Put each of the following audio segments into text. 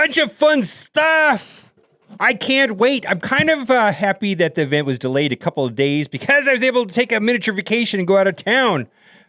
bunch of fun stuff. I can't wait. I'm kind of happy that the event was delayed a couple of days because I was able to take a miniature vacation and go out of town.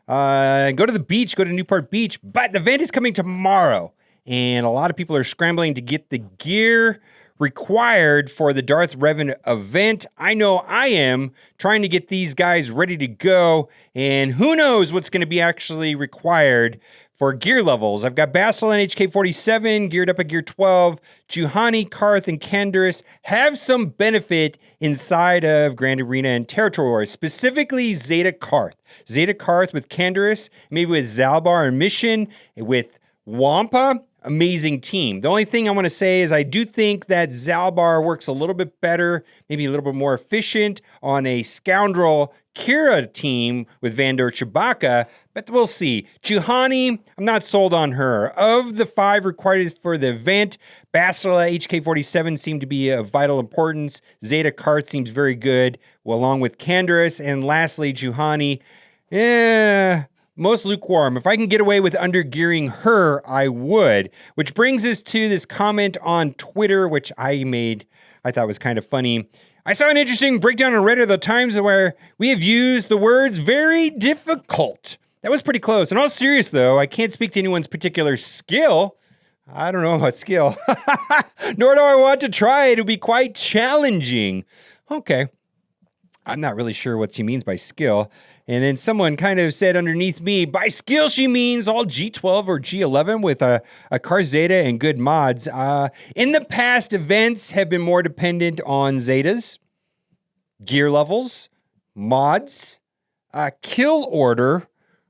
Go to the beach, go to Newport Beach. But the event is coming tomorrow. And a lot of people are scrambling to get the gear required for the Darth Revan event. I know I am trying to get these guys ready to go. And who knows what's going to be actually required for gear levels. I've got Bastila and HK-47 geared up at gear 12. Juhani, Karth, and Canderous have some benefit inside of Grand Arena and Territory Wars, specifically Zeta Karth. Zeta Karth with Canderous, maybe with Zalbar and Mission, with Wampa. Amazing team. The only thing I want to say is I do think that Zalbar works a little bit better, maybe a little bit more efficient on a Scoundrel Kira team with Vandor Chewbacca, but we'll see. Juhani, I'm not sold on her. Of the 5 required for the event, Bastila HK-47 seemed to be of vital importance. Zeta Karth seems very good, along with Canderous. And lastly, Juhani, most lukewarm. If I can get away with undergearing her, I would. Which brings us to this comment on Twitter, which I made, I thought was kind of funny. I saw an interesting breakdown on Reddit of the times where we have used the words very difficult. That was pretty close. In all seriousness, though, I can't speak to anyone's particular skill. I don't know about skill. Nor do I want to try. It'll be quite challenging. Okay. I'm not really sure what she means by skill. And then someone kind of said underneath me, by skill, she means all G12 or G11 with a Car Zeta and good mods. In the past, events have been more dependent on Zetas, gear levels, mods, kill order,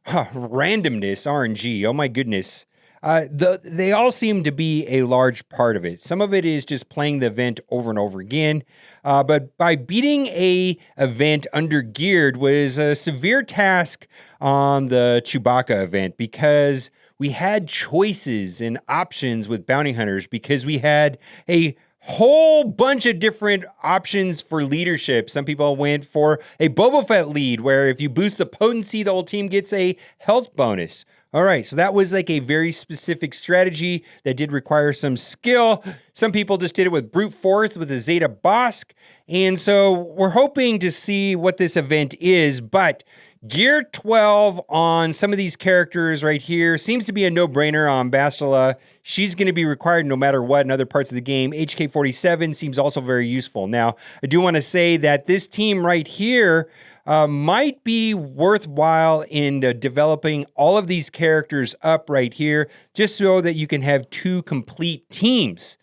randomness, RNG. Oh my goodness. They all seem to be a large part of it. Some of it is just playing the event over and over again. But by beating a event undergeared was a severe task on the Chewbacca event because we had choices and options with bounty hunters because we had a whole bunch of different options for leadership. Some people went for a Boba Fett lead where if you boost the potency, the whole team gets a health bonus. All right, so that was like a very specific strategy that did require some skill. Some people just did it with brute force with a Zeta Bosk. And so we're hoping to see what this event is, but gear 12 on some of these characters right here seems to be a no-brainer on Bastila. She's going to be required no matter what in other parts of the game. HK-47 seems also very useful. Now, I do want to say that this team right here might be worthwhile in developing all of these characters up right here, just so that you can have 2 complete teams.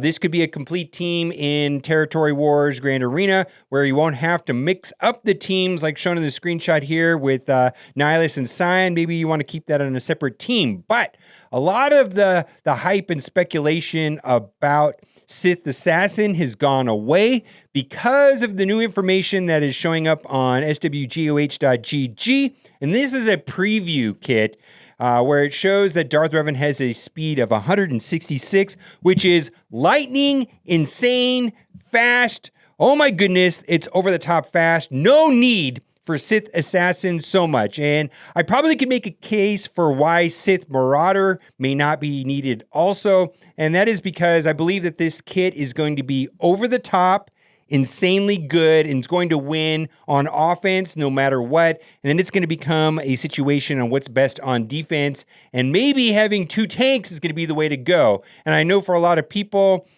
This could be a complete team in Territory Wars Grand Arena, where you won't have to mix up the teams like shown in the screenshot here with Nihilus and Cyan. Maybe you want to keep that on a separate team. But a lot of the hype and speculation about Sith Assassin has gone away because of the new information that is showing up on SWGoH.gg. And this is a preview kit where it shows that Darth Revan has a speed of 166, which is lightning, insane, fast. Oh my goodness, it's over the top fast. No need for Sith Assassin so much. And I probably could make a case for why Sith Marauder may not be needed also. And that is because I believe that this kit is going to be over the top, insanely good, and it's going to win on offense no matter what. And then it's going to become a situation on what's best on defense. And maybe having 2 tanks is going to be the way to go. And I know for a lot of people,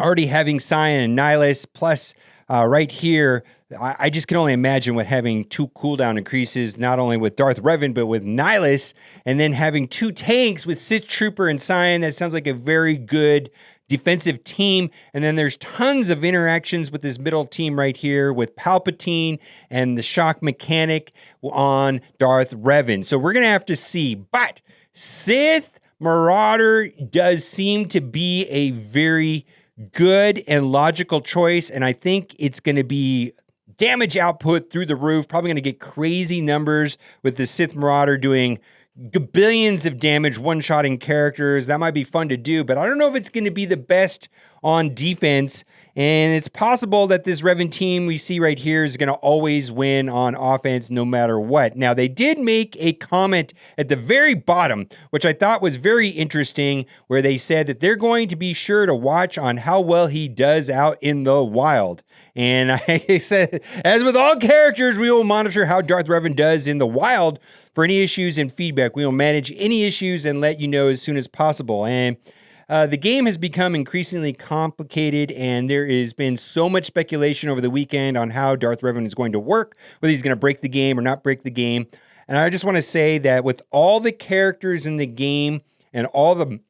already having Cyan and Nihilus, plus right here, I just can only imagine what having 2 cooldown increases, not only with Darth Revan, but with Nihilus, and then having 2 tanks with Sith Trooper and Cyan. That sounds like a very good defensive team. And then there's tons of interactions with this middle team right here with Palpatine and the shock mechanic on Darth Revan. So we're going to have to see. But Sith Marauder does seem to be a very good and logical choice. And I think it's going to be damage output through the roof. Probably going to get crazy numbers with the Sith Marauder doing billions of damage, one-shotting characters. That might be fun to do, but I don't know if it's going to be the best on defense. And it's possible that this Revan team we see right here is going to always win on offense no matter what. Now, they did make a comment at the very bottom, which I thought was very interesting, where they said that they're going to be sure to watch on how well he does out in the wild. And I said, as with all characters, we will monitor how Darth Revan does in the wild for any issues and feedback. We will manage any issues and let you know as soon as possible. And the game has become increasingly complicated, and there has been so much speculation over the weekend on how Darth Revan is going to work, whether he's going to break the game or not break the game. And I just want to say that with all the characters in the game and all the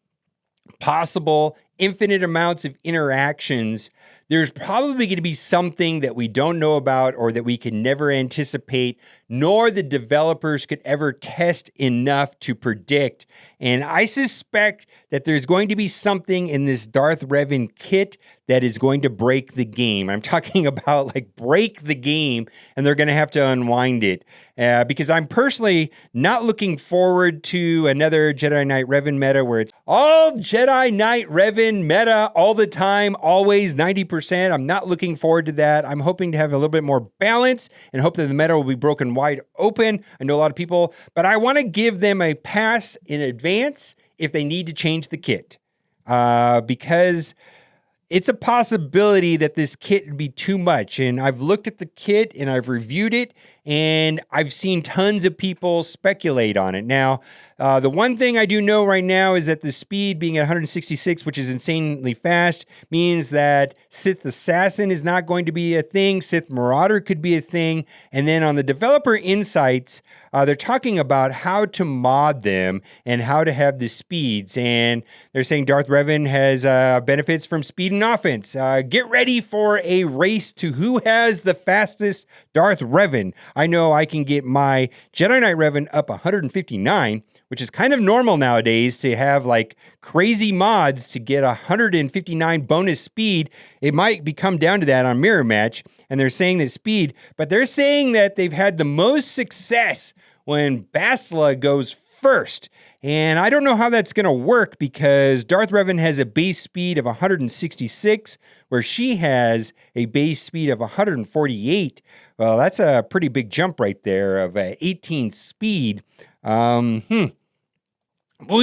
possible infinite amounts of interactions, there's probably going to be something that we don't know about or that we can never anticipate, nor the developers could ever test enough to predict. And I suspect that there's going to be something in this Darth Revan kit that is going to break the game. I'm talking about like break the game, and they're going to have to unwind it. Because I'm personally not looking forward to another Jedi Knight Revan meta where it's all Jedi Knight Revan meta all the time, always 90%. I'm not looking forward to that. I'm hoping to have a little bit more balance and hope that the meta will be broken wide open. I know a lot of people, but I want to give them a pass in advance if they need to change the kit. Because it's a possibility that this kit would be too much. And I've looked at the kit and I've reviewed it, and I've seen tons of people speculate on it. Now, the one thing I do know right now is that the speed being at 166, which is insanely fast, means that Sith Assassin is not going to be a thing. Sith Marauder could be a thing. And then on the developer insights, they're talking about how to mod them and how to have the speeds. And they're saying Darth Revan has benefits from speed and offense. Get ready for a race to who has the fastest Darth Revan. I know I can get my Jedi Knight Revan up 159, which is kind of normal nowadays to have like crazy mods to get 159 bonus speed. It might come down to that on Mirror Match, and they're saying that speed, but they're saying that they've had the most success when Bastila goes first. And I don't know how that's going to work because Darth Revan has a base speed of 166, where she has a base speed of 148. Well, that's a pretty big jump right there of 18 speed. We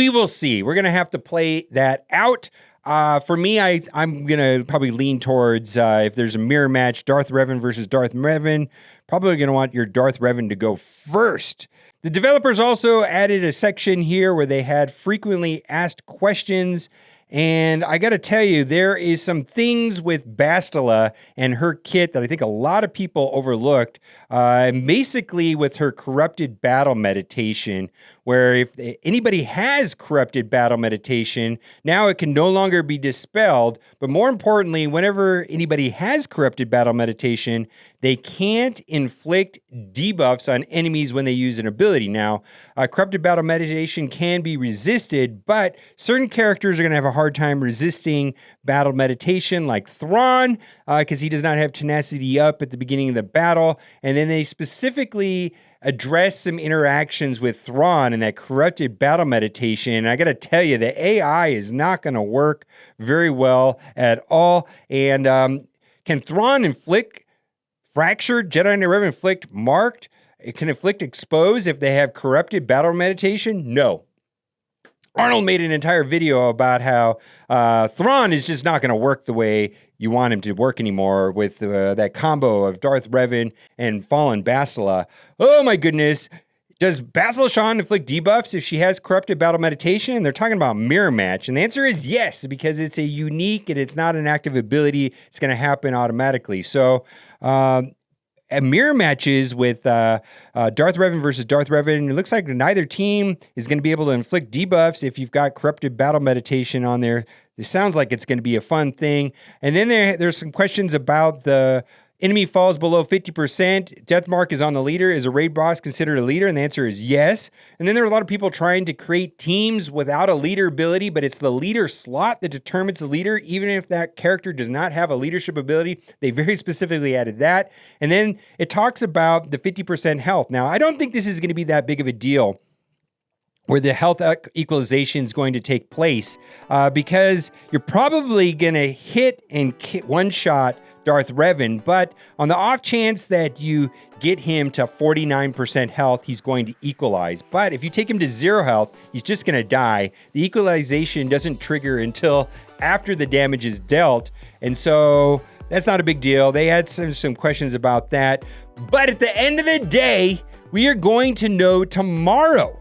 will see. We're going to have to play that out. For me, I'm going to probably lean towards, if there's a mirror match, Darth Revan versus Darth Revan, probably going to want your Darth Revan to go first. The developers also added a section here where they had frequently asked questions. And I got to tell you, there is some things with Bastila and her kit that I think a lot of people overlooked. Basically with her corrupted battle meditation, where if anybody has corrupted battle meditation, now it can no longer be dispelled. But more importantly, whenever anybody has corrupted battle meditation, they can't inflict debuffs on enemies when they use an ability. Now, corrupted battle meditation can be resisted, but certain characters are going to have a hard time resisting battle meditation, like Thrawn, because he does not have tenacity up at the beginning of the battle. And then they specifically address some interactions with Thrawn and that corrupted battle meditation. And I got to tell you, the AI is not going to work very well at all. And can Thrawn inflict fractured? Jedi Knight Revan inflict marked? It can inflict expose if they have corrupted battle meditation? No. Arnold made an entire video about how Thrawn is just not going to work the way you want him to work anymore with that combo of Darth Revan and Fallen Bastila. Oh my goodness. Does Bastila Shan inflict debuffs if she has corrupted battle meditation? They're talking about mirror match. And the answer is yes, because it's a unique and it's not an active ability. It's going to happen automatically. So, mirror matches with Darth Revan versus Darth Revan, it looks like neither team is going to be able to inflict debuffs if you've got corrupted battle meditation on there. It sounds like it's going to be a fun thing. And then there's some questions about the enemy falls below 50%. Death mark is on the leader. Is a raid boss considered a leader? And the answer is yes. And then there are a lot of people trying to create teams without a leader ability, but it's the leader slot that determines the leader, even if that character does not have a leadership ability. They very specifically added that. And then it talks about the 50% health. Now, I don't think this is going to be that big of a deal where the health equalization is going to take place, because you're probably going to hit and one-shot Darth Revan, but on the off chance that you get him to 49% health, he's going to equalize. But if you take him to 0 health, he's just going to die. The equalization doesn't trigger until after the damage is dealt, and so that's not a big deal. They had some questions about that, but at the end of the day, we are going to know tomorrow.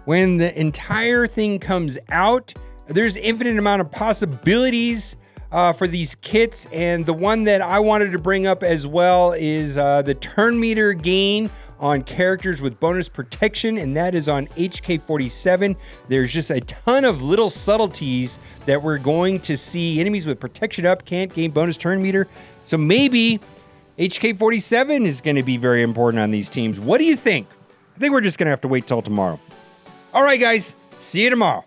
When the entire thing comes out, there's infinite amount of possibilities for these kits. And the one that I wanted to bring up as well is the turn meter gain on characters with bonus protection, and that is on HK47. There's just a ton of little subtleties that we're going to see. Enemies with protection up can't gain bonus turn meter. So maybe HK47 is going to be very important on these teams. What do you think? I think we're just going to have to wait till tomorrow. All right, guys. See you tomorrow.